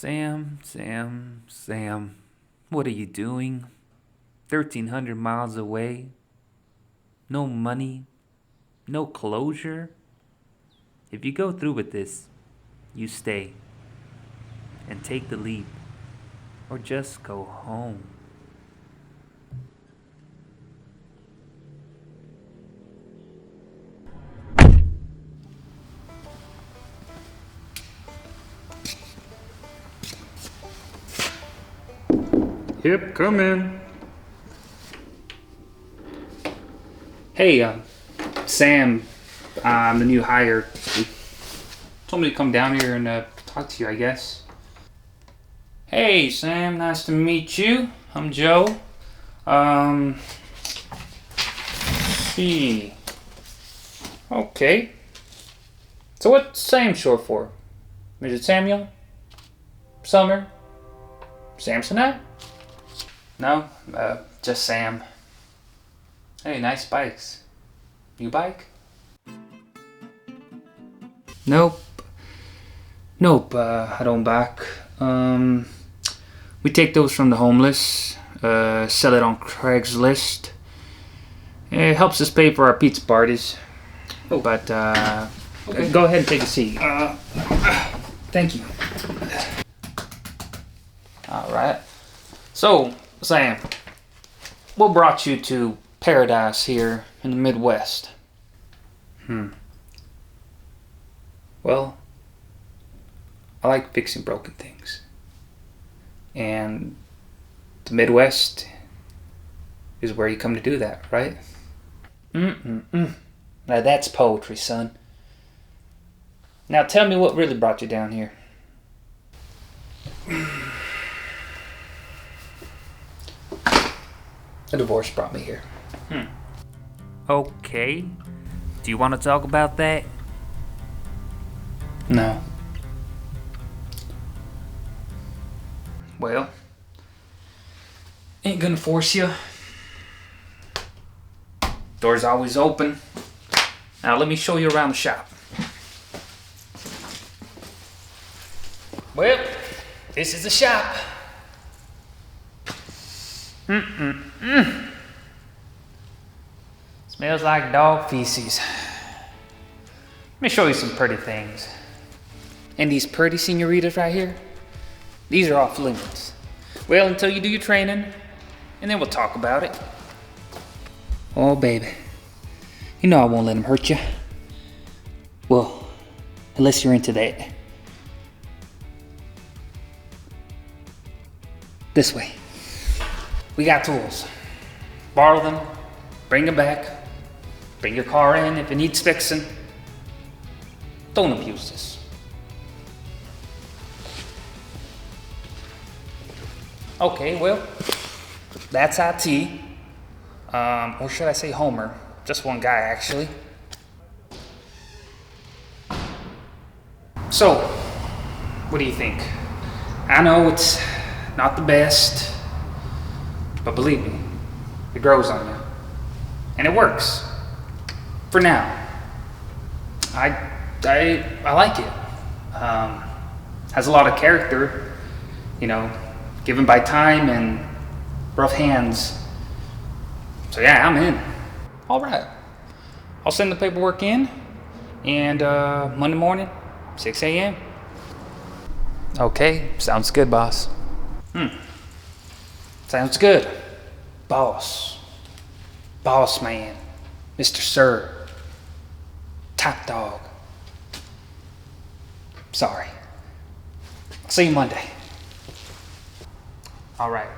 Sam, what are you doing? 1,300 miles away? No money? No closure? If you go through with this, you stay and take the leap, or just go home. Yep, come in. Hey, Sam, I'm the new hire. He told me to come down here and talk to you, I guess. Hey, Sam, nice to meet you. I'm Joe. See. Okay. So what's Sam short for? Is it Samuel? Summer? Samsonite? No, just Sam. Hey, nice bikes. You bike? Nope. I don't bike. We take those from the homeless, sell it on Craigslist. It helps us pay for our pizza parties. Oh. But, okay. Go ahead and take a seat. Thank you. Alright. So, Sam, what brought you to paradise here in the Midwest? Well, I like fixing broken things. And the Midwest is where you come to do that, right? Now that's poetry, son. Now tell me what really brought you down here. A divorce brought me here. Okay. Do you want to talk about that? No. Well, ain't gonna force you. Door's always open. Now let me show you around the shop. Well, this is the shop. Smells like dog feces. Let me show you some pretty things. And these pretty senoritas right here, these are off limits. Well, until you do your training, and then we'll talk about it. Oh, baby. You know I won't let them hurt you. Well, unless you're into that. This way. We got tools. Borrow them, bring them back, bring your car in if it needs fixing. Don't abuse this. Okay, well, that's IT. Or should I say Homer? Just one guy, actually. So, what do you think? I know it's not the best, but believe me, it grows on you. And it works. For now. I like it. Has a lot of character, given by time and rough hands. So yeah, I'm in. All right. I'll send the paperwork in, and Monday morning, 6 a.m. Okay, sounds good, boss. Sounds good. Boss. Boss man. Mr. Sir. Top dog. Sorry. I'll see you Monday. All right.